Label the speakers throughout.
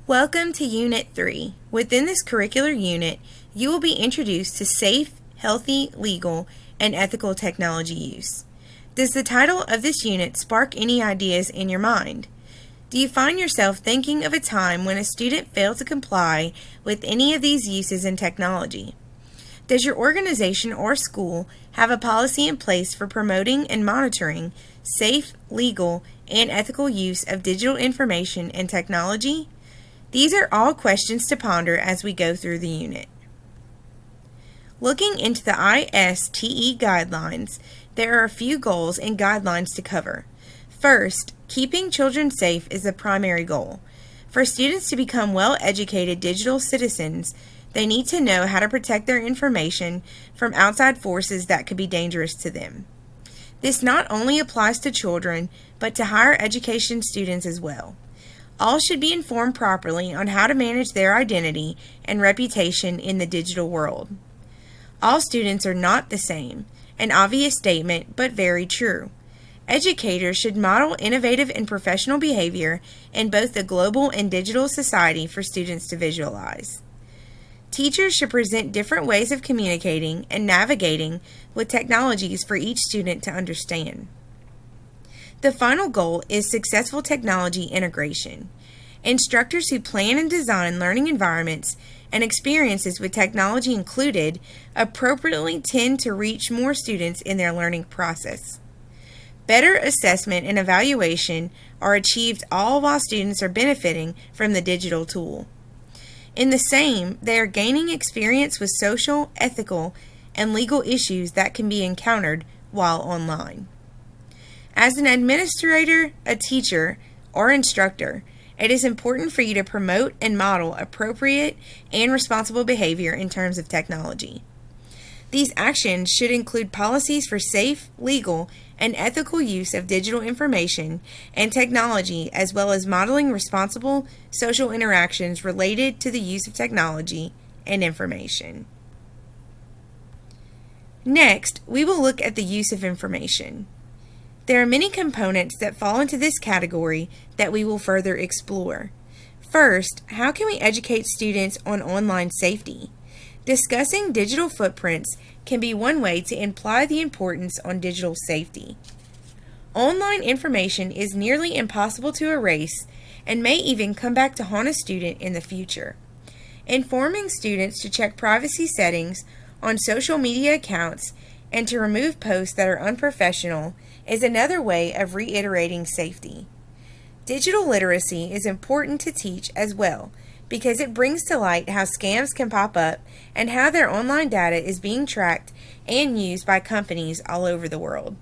Speaker 1: Welcome to Unit 3. Within this curricular unit, you will be introduced to safe, healthy, legal, and ethical technology use. Does the title of this unit spark any ideas in your mind? Do you find yourself thinking of a time when a student failed to comply with any of these uses in technology? Does your organization or school have a policy in place for promoting and monitoring safe, legal, and ethical use of digital information and technology? These are all questions to ponder as we go through the unit. Looking into the ISTE guidelines, there are a few goals and guidelines to cover. First, keeping children safe is the primary goal. For students to become well-educated digital citizens, they need to know how to protect their information from outside forces that could be dangerous to them. This not only applies to children, but to higher education students as well. All should be informed properly on how to manage their identity and reputation in the digital world. All students are not the same, an obvious statement, but very true. Educators should model innovative and professional behavior in both the global and digital society for students to visualize. Teachers should present different ways of communicating and navigating with technologies for each student to understand. The final goal is successful technology integration. Instructors who plan and design learning environments and experiences with technology included appropriately tend to reach more students in their learning process. Better assessment and evaluation are achieved all while students are benefiting from the digital tool. In the same, they are gaining experience with social, ethical, and legal issues that can be encountered while online. As an administrator, a teacher, or instructor, it is important for you to promote and model appropriate and responsible behavior in terms of technology. These actions should include policies for safe, legal, and ethical use of digital information and technology, as well as modeling responsible social interactions related to the use of technology and information. Next, we will look at the use of information. There are many components that fall into this category that we will further explore. First, how can we educate students on online safety? Discussing digital footprints can be one way to imply the importance on digital safety. Online information is nearly impossible to erase and may even come back to haunt a student in the future. Informing students to check privacy settings on social media accounts and to remove posts that are unprofessional is another way of reiterating safety. Digital literacy is important to teach as well, because it brings to light how scams can pop up and how their online data is being tracked and used by companies all over the world.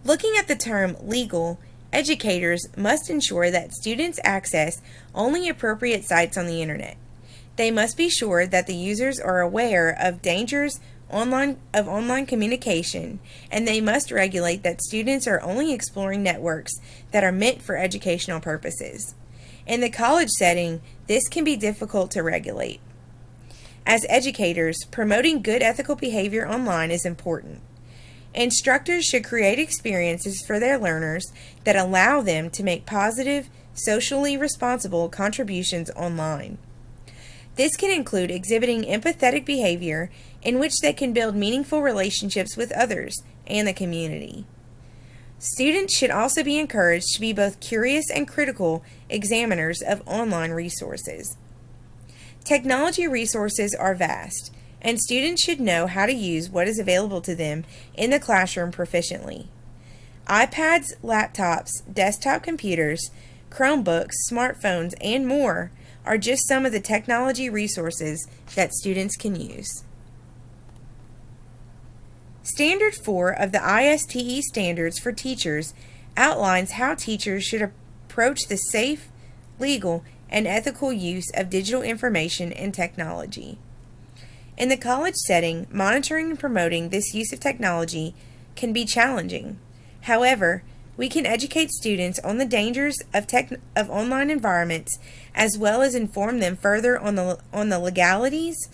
Speaker 1: Looking at the term legal, educators must ensure that students access only appropriate sites on the internet. They must be sure that the users are aware of dangers of online communication, and they must regulate that students are only exploring networks that are meant for educational purposes. In the college setting, this can be difficult to regulate. As educators, promoting good ethical behavior online is important. Instructors should create experiences for their learners that allow them to make positive, socially responsible contributions online. This can include exhibiting empathetic behavior in which they can build meaningful relationships with others and the community. Students should also be encouraged to be both curious and critical examiners of online resources. Technology resources are vast, and students should know how to use what is available to them in the classroom proficiently. iPads, laptops, desktop computers, Chromebooks, smartphones, and more are just some of the technology resources that students can use. Standard 4 of the ISTE Standards for Teachers outlines how teachers should approach the safe, legal, and ethical use of digital information and technology. In the college setting, monitoring and promoting this use of technology can be challenging. However, we can educate students on the dangers of online environments, as well as inform them further on the legalities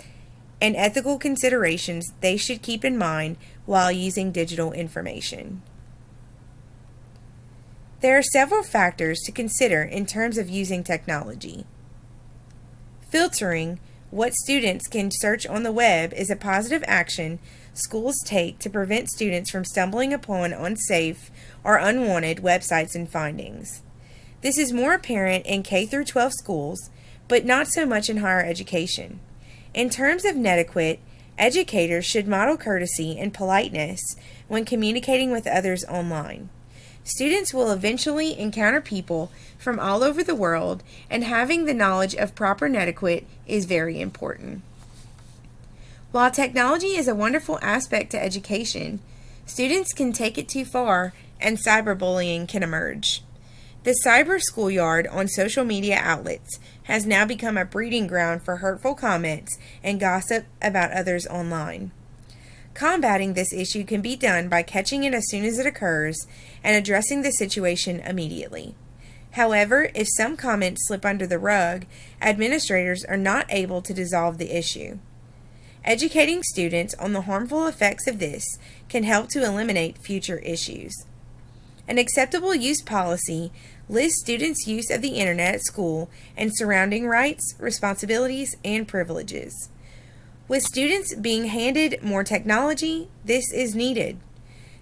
Speaker 1: and ethical considerations they should keep in mind while using digital information. There are several factors to consider in terms of using technology. Filtering what students can search on the web is a positive action schools take to prevent students from stumbling upon unsafe or unwanted websites and findings. This is more apparent in K-12 schools, but not so much in higher education. In terms of netiquette, educators should model courtesy and politeness when communicating with others online. Students will eventually encounter people from all over the world, and having the knowledge of proper netiquette is very important. While technology is a wonderful aspect to education, students can take it too far and cyberbullying can emerge. The cyber schoolyard on social media outlets has now become a breeding ground for hurtful comments and gossip about others online. Combating this issue can be done by catching it as soon as it occurs and addressing the situation immediately. However, if some comments slip under the rug, administrators are not able to dissolve the issue. Educating students on the harmful effects of this can help to eliminate future issues. An acceptable use policy lists students' use of the internet at school and surrounding rights, responsibilities, and privileges. With students being handed more technology, this is needed.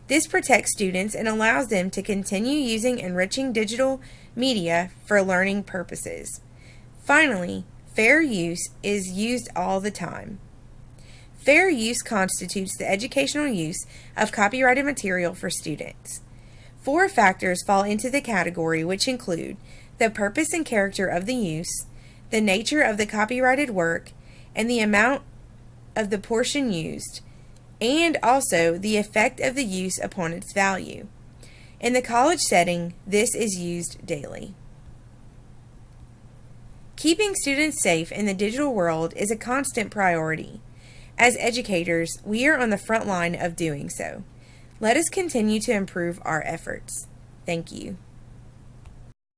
Speaker 1: This protects students and allows them to continue using enriching digital media for learning purposes. Finally, fair use is used all the time. Fair use constitutes the educational use of copyrighted material for students. 4 factors fall into the category, which include the purpose and character of the use, the nature of the copyrighted work, and the amount of the portion used, and also the effect of the use upon its value. In the college setting, this is used daily. Keeping students safe in the digital world is a constant priority. As educators, we are on the front line of doing so. Let us continue to improve our efforts. Thank you.